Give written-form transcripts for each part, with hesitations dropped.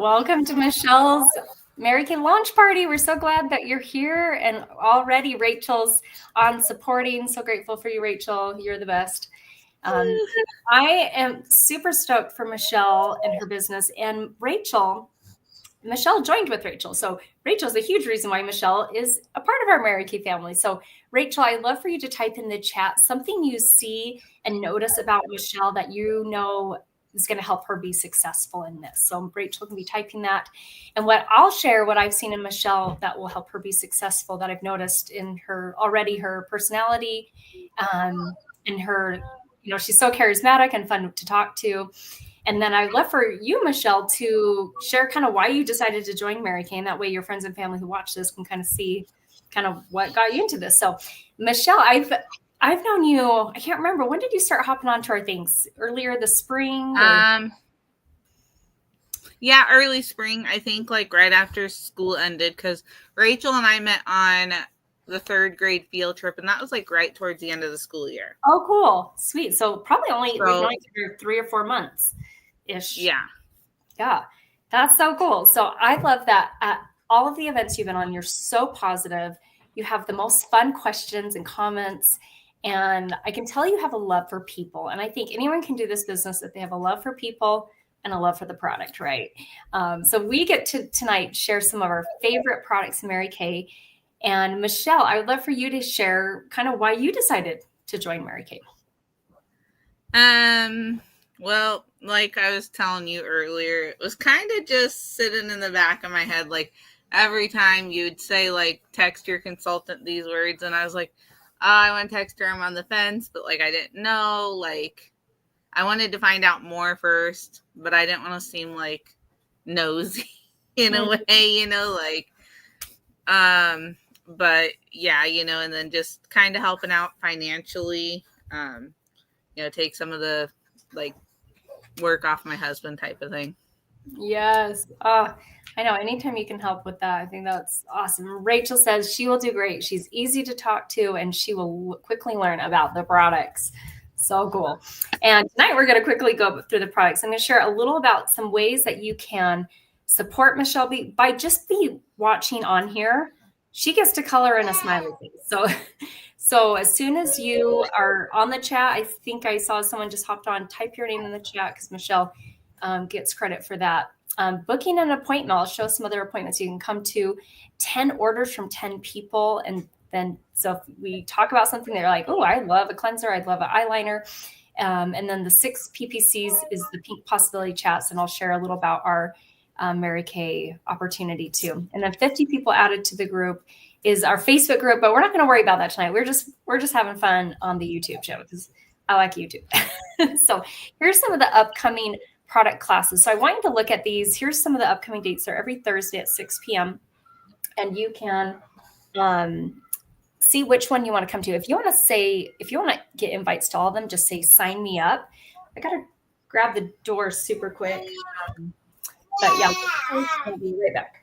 Welcome to Michelle's Mary Kay launch party. We're so glad that you're here, and already Rachel's on supporting. So grateful for you, Rachel. You're the best. I am super stoked for Michelle and her business, and Michelle joined with Rachel. So Rachel's a huge reason why Michelle is a part of our Mary Kay family. So Rachel, I'd love for you to type in the chat something you see and notice about Michelle that you know is going to help her be successful in this. So Rachel can be typing that. And what I'll share, what I've seen in Michelle that will help her be successful, that I've noticed in her already, her personality, and her, she's so charismatic and fun to talk to. And then I'd love for you, Michelle, to share kind of why you decided to join Mary Kay. And that way your friends and family who watch this can kind of see kind of what got you into this. So Michelle, I've known you, I can't remember, when did you start hopping onto our things? Earlier this spring? Yeah, early spring, I think, like right after school ended, because Rachel and I met on the third grade field trip, and that was like right towards the end of the school year. Oh, cool. Sweet. So probably only we've known each other 3 or 4 months ish. Yeah. That's so cool. So I love that at all of the events you've been on, you're so positive. You have the most fun questions and comments. And I can tell you have a love for people. And I think anyone can do this business if they have a love for people and a love for the product, right? So we get to tonight share some of our favorite products in Mary Kay. And Michelle, I would love for you to share kind of why you decided to join Mary Kay. Well, like I was telling you earlier, it was kind of just sitting in the back of my head. Like every time you'd say, like, text your consultant these words, and I was like, I want to text her. I'm on the fence, but like I didn't know. Like I wanted to find out more first, but I didn't want to seem like nosy in a way, but yeah, and then just kind of helping out financially, take some of the like work off my husband type of thing. Yes. I know. Anytime you can help with that, I think that's awesome. Rachel says she will do great. She's easy to talk to, and she will quickly learn about the products. So cool. And tonight we're going to quickly go through the products. I'm going to share a little about some ways that you can support Michelle by just be watching on here. She gets to color in a smiley face. So as soon as you are on the chat, I think I saw someone just hopped on, type your name in the chat because Michelle gets credit for that. Booking an appointment, I'll show some other appointments you can come to. 10 orders from 10 people. And then, so if we talk about something, they're like, oh, I love a cleanser, I'd love an eyeliner. And then the 6 PPCs is the Pink Possibility Chats. And I'll share a little about our Mary Kay opportunity too. And then 50 people added to the group is our Facebook group, but we're not going to worry about that tonight. We're just having fun on the YouTube channel because I like YouTube. So here's some of the upcoming product classes. So I want you to look at these. Here's some of the upcoming dates. They're every Thursday at 6 p.m. And you can see which one you want to come to. If you want to get invites to all of them, just say, sign me up. I got to grab the door super quick. But yeah, I'll be right back.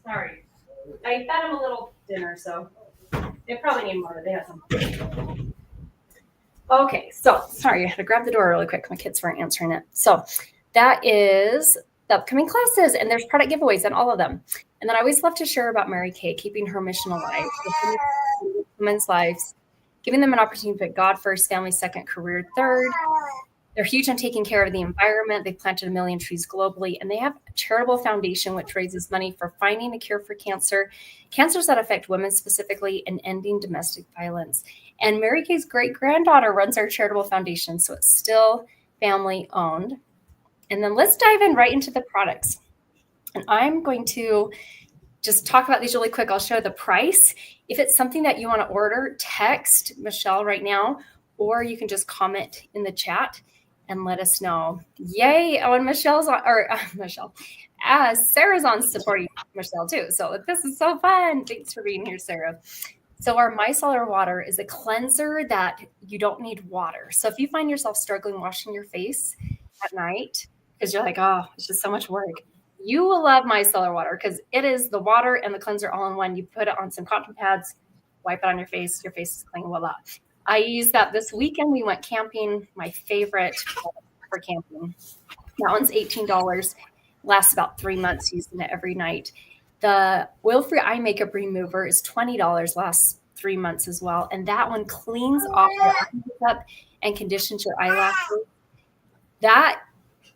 Sorry. I fed them a little dinner, so they probably need more. They have some. Okay, so sorry, I had to grab the door really quick. My kids weren't answering it. So that is the upcoming classes, and there's product giveaways in all of them. And then I always love to share about Mary Kay, keeping her mission alive, women's lives, giving them an opportunity to put God first, family second, career third. They're huge on taking care of the environment. They've planted 1 million trees globally, and they have a charitable foundation which raises money for finding a cure for cancer, cancers that affect women specifically, and ending domestic violence. And Mary Kay's great-granddaughter runs our charitable foundation, so it's still family-owned. And then let's dive in right into the products. And I'm going to just talk about these really quick. I'll show the price. If it's something that you want to order, text Michelle right now, or you can just comment in the chat and let us know. Yay! Oh, and Sarah's on supporting Michelle too. So this is so fun. Thanks for being here, Sarah. So our micellar water is a cleanser that you don't need water. So if you find yourself struggling washing your face, at night because you're like, oh, it's just so much work. You will love micellar water because it is the water and the cleanser all in one. You put it on some cotton pads, wipe it on your face is clean, voila. I used that this weekend. We went camping, my favorite for camping. That one's $18, lasts about 3 months using it every night. The oil-free eye makeup remover is $20, lasts 3 months as well. And that one cleans off your eye makeup and conditions your eyelashes. That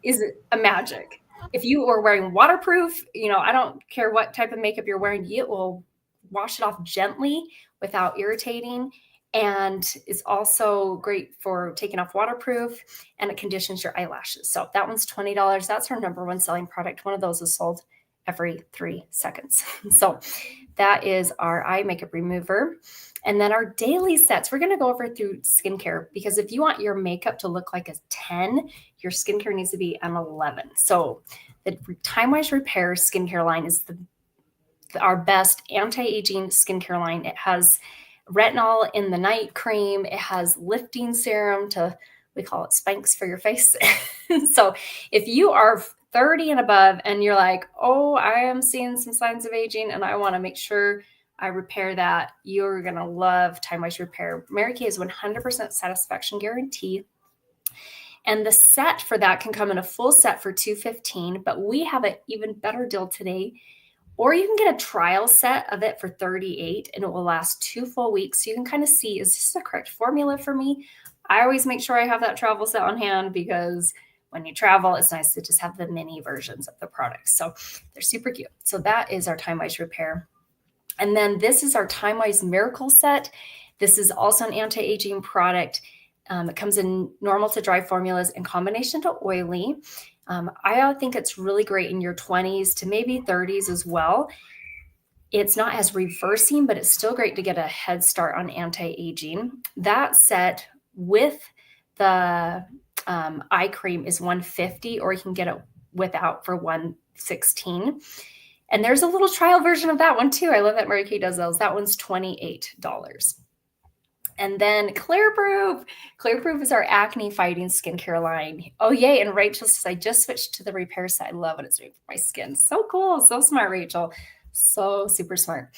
is a magic. If you are wearing waterproof, I don't care what type of makeup you're wearing, it will wash it off gently without irritating. And it's also great for taking off waterproof, and it conditions your eyelashes. So that one's $20. That's our number one selling product. One of those is sold every 3 seconds. So that is our eye makeup remover. And then our daily sets, we're going to go over through skincare, because if you want your makeup to look like a 10, your skincare needs to be an 11. So the Timewise Repair skincare line is our best anti-aging skincare line. It has retinol in the night cream. It has lifting serum we call it Spanx for your face. So if you are 30 and above and you're like, oh, I am seeing some signs of aging and I want to make sure I repair that, you're going to love Timewise Repair. Mary Kay is 100% satisfaction guarantee. And the set for that can come in a full set for $215, but we have an even better deal today. Or you can get a trial set of it for $38, and it will last 2 full weeks. So you can kind of see, is this the correct formula for me? I always make sure I have that travel set on hand, because when you travel, it's nice to just have the mini versions of the products. So they're super cute. So that is our Timewise Repair. And then this is our Timewise Miracle Set. This is also an anti-aging product. It comes in normal to dry formulas in combination to oily. I think it's really great in your 20s to maybe 30s as well. It's not as reversing, but it's still great to get a head start on anti-aging. That set with the eye cream is $150, or you can get it without for $116. And there's a little trial version of that one too. I love that Mary Kay does those. That one's $28. And then Clearproof. Clearproof is our acne fighting skincare line. Oh, yay. And Rachel says, I just switched to the repair set. I love what it's doing for my skin. So cool. So smart, Rachel. So super smart.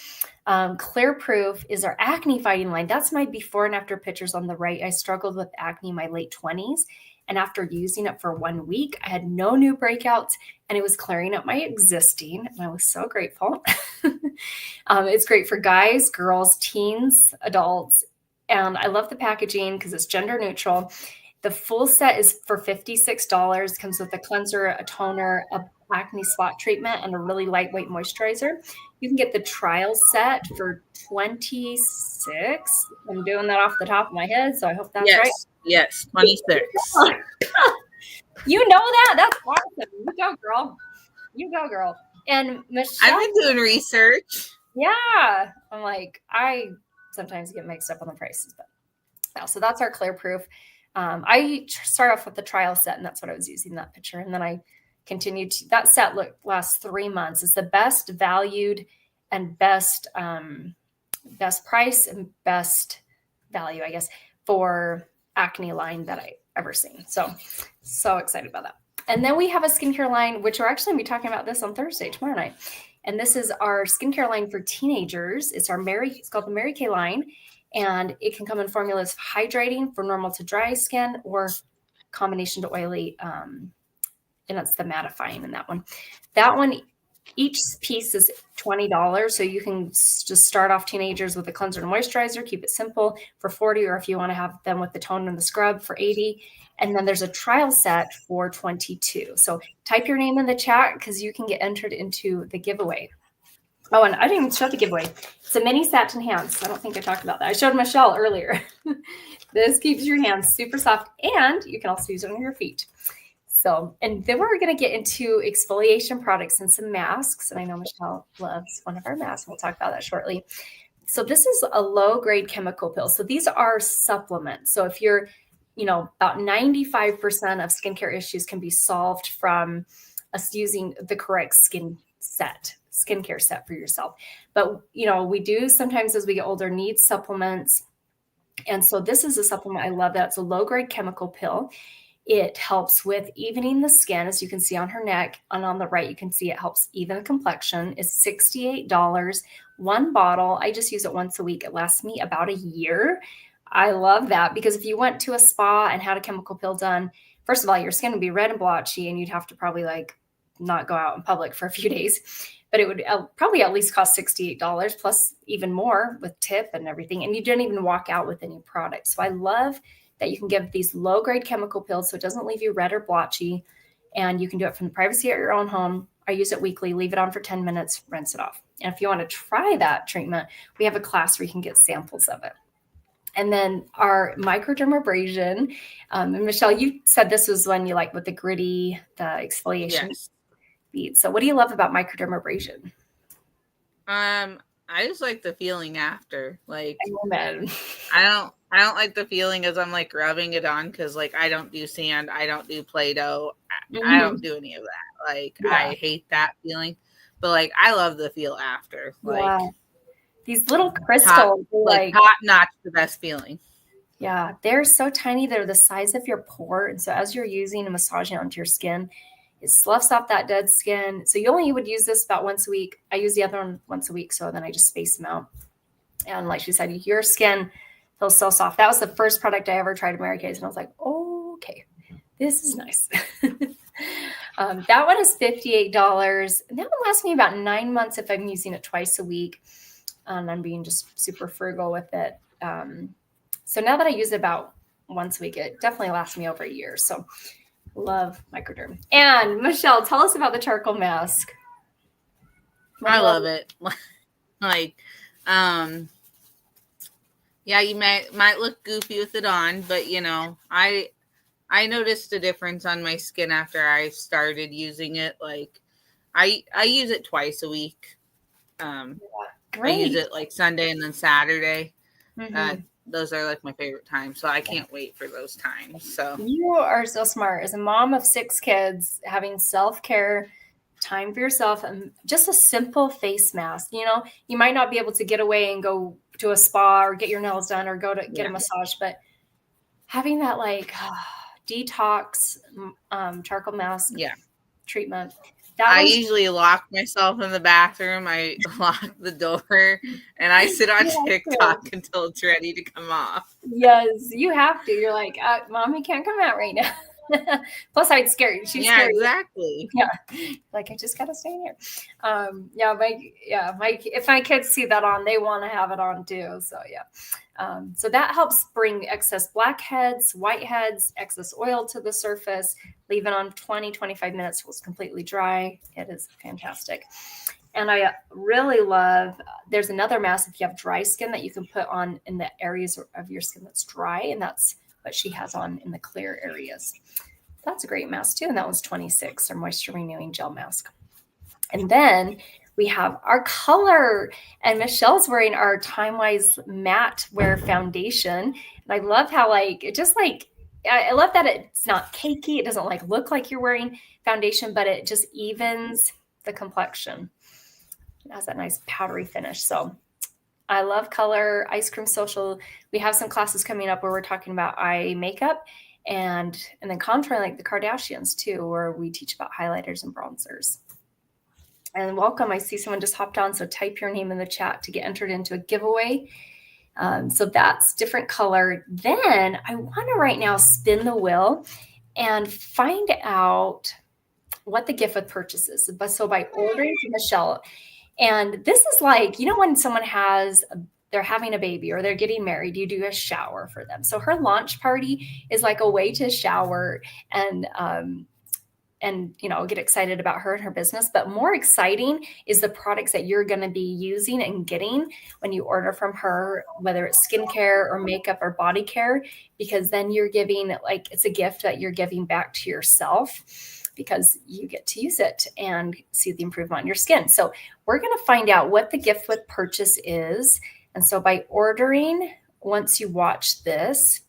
Clearproof is our acne fighting line. That's my before and after pictures on the right. I struggled with acne in my late 20s. And after using it for 1 week, I had no new breakouts, and it was clearing up my existing. And I was so grateful. It's great for guys, girls, teens, adults. And I love the packaging because it's gender neutral. The full set is for $56. It comes with a cleanser, a toner, a acne spot treatment, and a really lightweight moisturizer. You can get the trial set for $26. I'm doing that off the top of my head, so I hope that's right. Yes, 26. You know that? That's awesome. You go, girl. You go, girl. And Michelle, I've been doing research. Yeah. I'm like, I sometimes get mixed up on the prices, but yeah, so that's our Clearproof. I start off with the trial set, and that's what I was using, that picture. And then I continued to, that set lasts 3 months. It's the best valued and best price and best value, I guess, for acne line that I ever seen. So excited about that. And then we have a skincare line, which we're actually going to be talking about this on Thursday, tomorrow night. And this is our skincare line for teenagers. It's called the Mary Kay line. And it can come in formulas hydrating for normal to dry skin, or combination to oily. And that's the mattifying in that one. That one, each piece is $20. So you can just start off teenagers with a cleanser and moisturizer, keep it simple for $40, or if you want to have them with the toner and the scrub for $80. And then there's a trial set for $22. So type your name in the chat because you can get entered into the giveaway. Oh, and I didn't even show the giveaway. It's a mini satin hands. I don't think I talked about that. I showed Michelle earlier. This keeps your hands super soft, and you can also use it on your feet. So, and then we're going to get into exfoliation products and some masks. And I know Michelle loves one of our masks. We'll talk about that shortly. So this is a low-grade chemical pill. So these are supplements. So if you're about 95% of skincare issues can be solved from us using the correct skincare set for yourself. But, we do sometimes as we get older need supplements. And so this is a supplement I love. That's a low-grade chemical pill. It helps with evening the skin, as you can see on her neck, and on the right, you can see it helps even the complexion. It's $68, one bottle. I just use it once a week. It lasts me about a year. I love that because if you went to a spa and had a chemical peel done, first of all, your skin would be red and blotchy and you'd have to probably like not go out in public for a few days, but it would probably at least cost $68 plus even more with tip and everything. And you didn't even walk out with any product. So I love that you can give these low grade chemical peels so it doesn't leave you red or blotchy. And you can do it from the privacy of your own home. I use it weekly, leave it on for 10 minutes, rinse it off. And if you want to try that treatment, we have a class where you can get samples of it. And then our microdermabrasion. And Michelle, you said this was one you like with the gritty, the exfoliation beads. So what do you love about microdermabrasion? I just like the feeling after. Like, Amen. I don't like the feeling as I'm like rubbing it on because like I don't do sand, I don't do Play-Doh, I don't do any of that. Like I hate that feeling, but like I love the feel after. Like these little crystals, like top notch, the best feeling. Yeah, they're so tiny. They're the size of your pore, and so as you're using and massaging onto your skin, it sloughs off that dead skin. So you would use this about once a week. I use the other one once a week, so then I just space them out. And like she said, your skin feels so soft. That was the first product I ever tried at Mary Kay's, and I was like, oh, okay, this is nice. That one is $58. And that one lasts me about 9 months if I'm using it twice a week. And I'm being just super frugal with it. So now that I use it about once a week, it definitely lasts me over a year. So love Microderm. And Michelle, tell us about the charcoal mask. I love it. Like, yeah, you might look goofy with it on, but you know, I noticed a difference on my skin after I started using it. Like, I use it twice a week. I use it like Sunday and then Saturday. Those are like my favorite times. So I can't wait for those times. So you are so smart. As a mom of 6 kids, having self-care, time for yourself, and just a simple face mask. You know, you might not be able to get away and go to a spa or get your nails done or go to get a massage, but having that like detox charcoal mask treatment. I usually lock myself in the bathroom. I lock the door and I sit on TikTok until it's ready to come off. Yes, you have to. You're like, Mommy can't come out right now. Plus, I'd scare you. She's scary. Exactly. Yeah, like I just gotta stay in here. If my kids see that on, they want to have it on too. So so that helps bring excess blackheads, whiteheads, excess oil to the surface. Leave it on 20-25 minutes till it's completely dry. It is fantastic. And I really love, there's another mask if you have dry skin that you can put on in the areas of your skin that's dry, and that's what she has on in the clear areas. That's a great mask too, and that one's $26, our moisture renewing gel mask. And then we have our color, and Michelle's wearing our Time Wise matte wear foundation. And I love how I love that it's not cakey. It doesn't like look like you're wearing foundation, but it just evens the complexion. It has that nice powdery finish. So I love color. Ice Cream Social. We have some classes coming up where we're talking about eye makeup and then contouring like the Kardashians too, where we teach about highlighters and bronzers. And welcome. I see someone just hopped on. So type your name in the chat to get entered into a giveaway. So that's different color. Then I want to right now spin the wheel and find out what the gift with purchase is. So by ordering from Michelle, and this is like, you know, when someone they're having a baby or they're getting married, you do a shower for them. So her launch party is like a way to shower and you know, get excited about her and her business. But more exciting is the products that you're going to be using and getting when you order from her, whether it's skincare or makeup or body care, because then you're giving, like, it's a gift that you're giving back to yourself because you get to use it and see the improvement on your skin. So we're going to find out what the gift with purchase is. And so by ordering, once you watch this,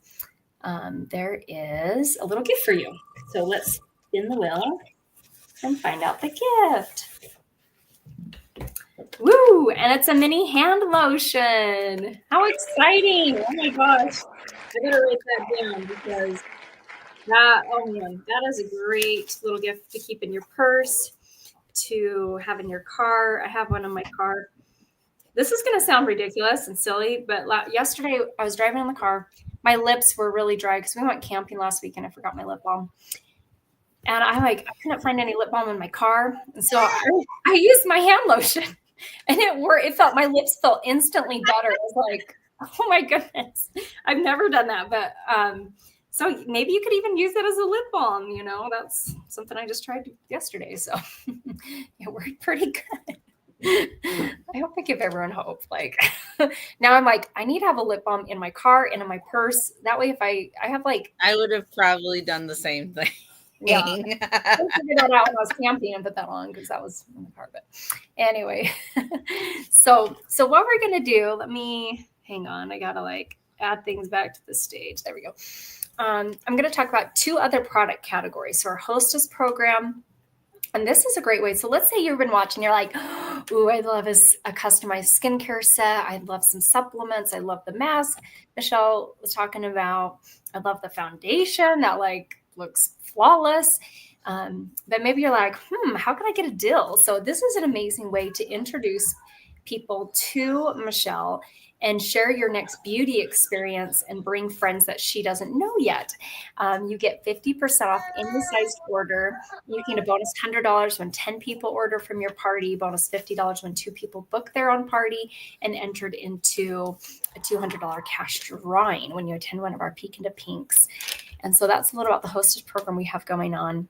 there is a little gift for you. So let's spin the wheel and find out the gift. Woo! And it's a mini hand lotion. How exciting! Oh my gosh. I gotta write that down because Oh man, that is a great little gift to keep in your purse, to have in your car. I have one in my car. This is going to sound ridiculous and silly, but yesterday I was driving in the car. My lips were really dry because we went camping last week and I forgot my lip balm. And I couldn't find any lip balm in my car. And so I used my hand lotion and it felt, my lips felt instantly better. I was like, oh my goodness, I've never done that. But, so maybe you could even use that as a lip balm, that's something I just tried yesterday. So it worked pretty good. I hope I give everyone hope. Like now I'm like, I need to have a lip balm in my car and in my purse. That way, if I have I would have probably done the same thing. Yeah, I figured that out when I was camping and put that on because that was in the car. But anyway, so what we're gonna do? Let me hang on. I gotta add things back to the stage. There we go. I'm gonna talk about 2 other product categories. So our Hostess program. And this is a great way. So let's say you've been watching, you're like, ooh, I love a customized skincare set. I love some supplements. I love the mask Michelle was talking about. I love the foundation that looks flawless. But maybe you're like, how can I get a deal? So this is an amazing way to introduce people to Michelle and share your next beauty experience and bring friends that she doesn't know yet. You get 50% off any sized order. You can get a bonus $100 when 10 people order from your party, bonus $50 when 2 people book their own party, and entered into a $200 cash drawing when you attend one of our Peek into Pinks. And so that's a little about the Hostess program we have going on.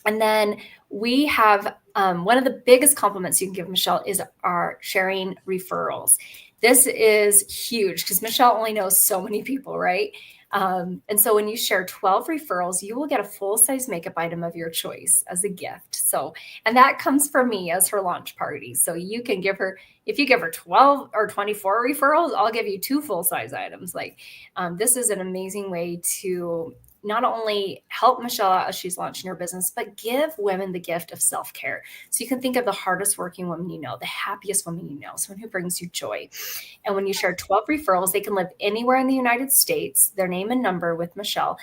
And then we have one of the biggest compliments you can give Michelle is our sharing referrals. This is huge because Michelle only knows so many people, right? And so when you share 12 referrals, you will get a full-size makeup item of your choice as a gift. So, and that comes from me as her launch party. So you can give her, if you give her 12 or 24 referrals, I'll give you 2 full-size items. This is an amazing way to not only help Michelle out as she's launching her business, but give women the gift of self-care. So you can think of the hardest working woman you know, the happiest woman you know, someone who brings you joy. And when you share 12 referrals, they can live anywhere in the United States, their name and number with Michelle.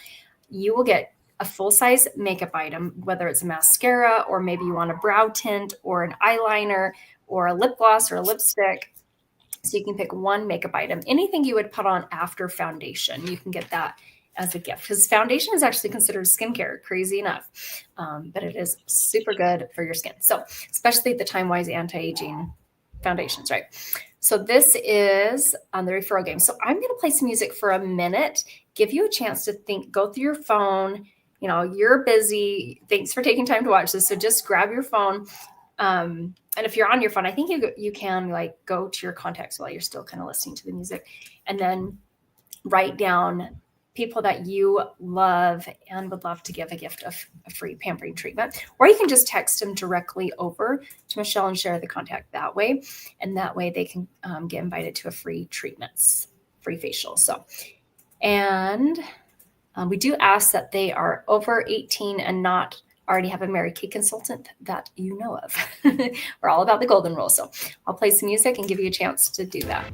You will get a full-size makeup item, whether it's a mascara or maybe you want a brow tint or an eyeliner or a lip gloss or a lipstick. So you can pick one makeup item. Anything you would put on after foundation, you can get that as a gift because foundation is actually considered skincare, crazy enough. But it is super good for your skin. So especially the Time-Wise anti-aging foundations, right? So this is on the referral game. So I'm going to play some music for a minute, give you a chance to think, go through your phone. You're busy. Thanks for taking time to watch this. So just grab your phone. And if you're on your phone, I think you can go to your contacts while you're still kind of listening to the music and then write down people that you love and would love to give a gift of a free pampering treatment, or you can just text them directly over to Michelle and share the contact that way. And that way they can get invited to a free treatments, free facial. So, and we do ask that they are over 18 and not already have a Mary Kay consultant that you know of. We're all about the golden rule. So I'll play some music and give you a chance to do that.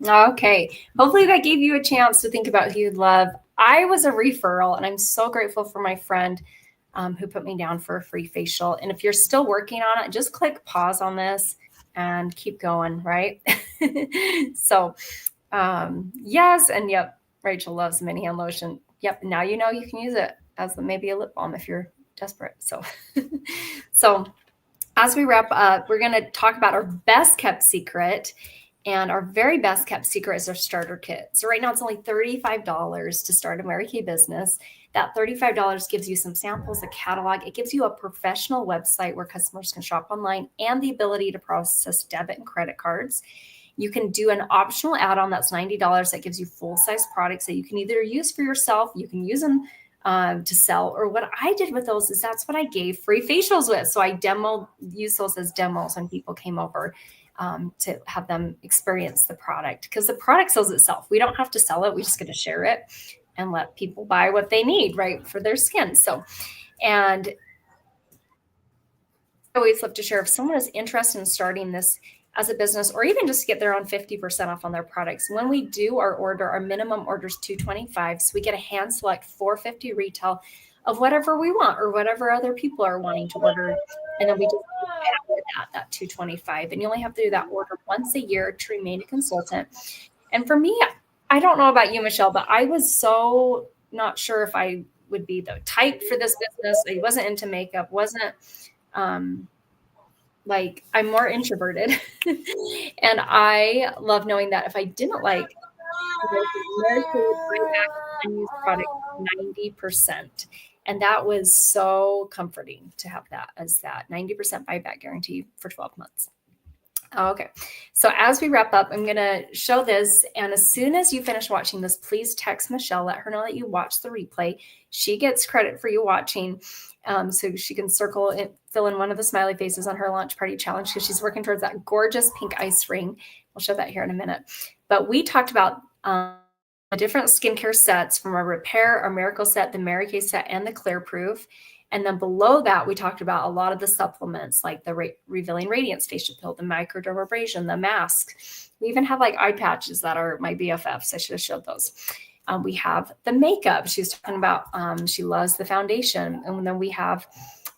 Okay. Hopefully that gave you a chance to think about who you'd love. I was a referral, and I'm so grateful for my friend who put me down for a free facial. And if you're still working on it, just click pause on this and keep going, right? So, yes. And yep, Rachel loves mini hand lotion. Yep. Now you know you can use it as maybe a lip balm if you're desperate. So, so as we wrap up, we're going to talk about our best kept secret. And our very best kept secret is our starter kit. So right now it's only $35 to start a Mary Kay business. That $35 gives you some samples, a catalog. It gives you a professional website where customers can shop online and the ability to process debit and credit cards. You can do an optional add-on that's $90 that gives you full-size products that you can either use for yourself, you can use them to sell, or what I did with those is that's what I gave free facials with. So I used those as demos when people came over to have them experience the product, because the product sells itself. We don't have to sell it. We just get to share it and let people buy what they need, right, for their skin. So, and I always love to share if someone is interested in starting this as a business, or even just get their own 50% off on their products. When we do our order, our minimum order is $225. So we get a hand select $450 retail of whatever we want or whatever other people are wanting to order. And then we just that $225. And you only have to do that order once a year to remain a consultant. And for me, I don't know about you, Michelle, but I was so not sure if I would be the type for this business. I wasn't into makeup, wasn't like, I'm more introverted. And I love knowing that if I didn't like Mary Kay would buy back unused product 90%. And that was so comforting to have that as that 90% buyback guarantee for 12 months. Okay. So as we wrap up, I'm going to show this. And as soon as you finish watching this, please text Michelle, let her know that you watched the replay. She gets credit for you watching. So she can circle and fill in one of the smiley faces on her launch party challenge, because she's working towards that gorgeous pink ice ring. We'll show that here in a minute. But we talked about the different skincare sets from our Repair, our Miracle set, the Mary Kay set, and the Clear Proof. And then below that, we talked about a lot of the supplements like the Revealing Radiance facial pill, the microdermabrasion, the mask. We even have like eye patches that are my BFFs. I should have showed those. We have the makeup. She's talking about, she loves the foundation. And then we have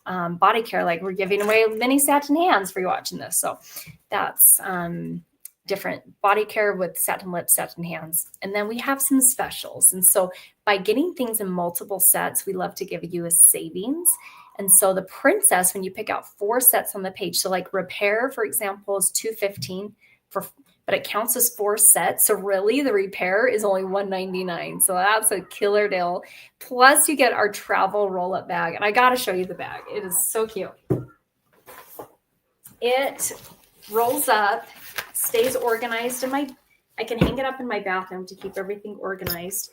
body care, like we're giving away mini satin hands for you watching this. So that's different body care with satin lips, satin hands. And then we have some specials. And so by getting things in multiple sets, we love to give you a savings. And so the Princess, when you pick out 4 sets on the page, so like Repair, for example, is $215 but it counts as 4 sets. So really the Repair is only $199. So that's a killer deal. Plus you get our travel roll-up bag. And I got to show you the bag. It is so cute. It rolls up, stays organized I can hang it up in my bathroom to keep everything organized.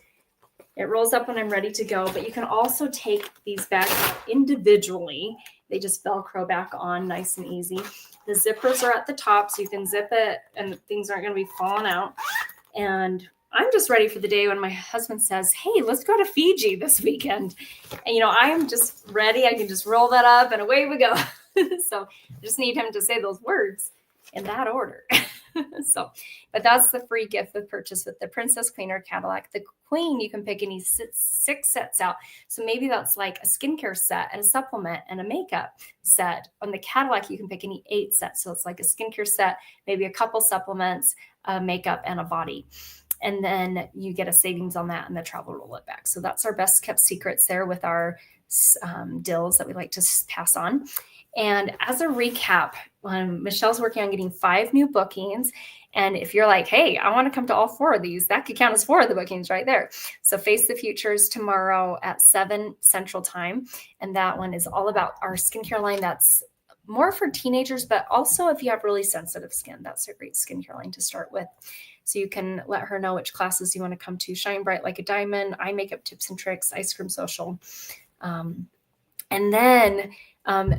It rolls up when I'm ready to go, but you can also take these bags out individually. They just Velcro back on nice and easy. The zippers are at the top, so you can zip it and things aren't going to be falling out. And I'm just ready for the day when my husband says, hey, let's go to Fiji this weekend. And, I am just ready. I can just roll that up and away we go. So I just need him to say those words in that order. But that's the free gift with purchase with the Princess, Queen, or Cadillac. The Queen, you can pick any 6 sets out. So maybe that's like a skincare set and a supplement and a makeup set. On the Cadillac, you can pick any 8 sets. So it's like a skincare set, maybe a couple supplements, makeup, and a body. And then you get a savings on that and the travel roll-up bag. So that's our best kept secrets there with our deals that we like to pass on. And as a recap, Michelle's working on getting 5 new bookings. And if you're like, hey, I want to come to all 4 of these, that could count as 4 of the bookings right there. So Face the Future is tomorrow at 7 Central Time. And that one is all about our skincare line that's more for teenagers, but also if you have really sensitive skin, that's a great skincare line to start with. So you can let her know which classes you want to come to. Shine Bright Like a Diamond, Eye Makeup Tips and Tricks, Ice Cream Social. And then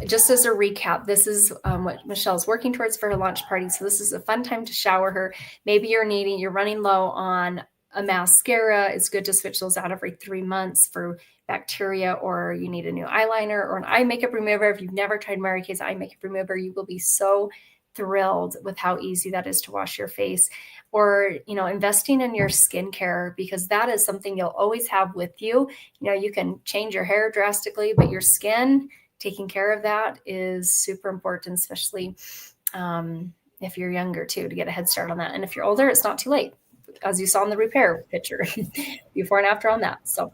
just as a recap, this is what Michelle's working towards for her launch party. So this is a fun time to shower her. Maybe you're running low on a mascara. It's good to switch those out every 3 months for bacteria, or you need a new eyeliner or an eye makeup remover. If you've never tried Mary Kay's eye makeup remover, you will be so thrilled with how easy that is to wash your face. Or, investing in your skincare, because that is something you'll always have with you. You can change your hair drastically, but your skin, taking care of that is super important, especially if you're younger too, to get a head start on that. And if you're older, it's not too late, as you saw in the repair picture, before and after on that. So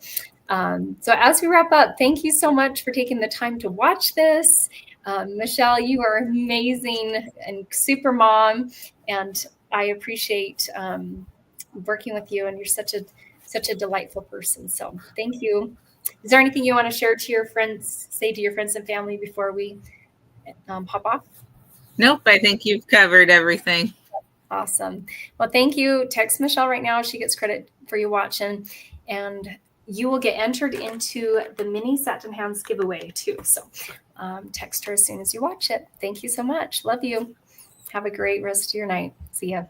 as we wrap up, thank you so much for taking the time to watch this. Michelle, you are amazing and super mom, and I appreciate working with you, and you're such a delightful person. So thank you. Is there anything you want to share to your friends, say to your friends and family before we hop off? Nope, I think you've covered everything. Awesome. Well, thank you. Text Michelle right now. She gets credit for you watching, and you will get entered into the mini satin hands giveaway too. So text her as soon as you watch it. Thank you so much. Love you. Have a great rest of your night. See ya.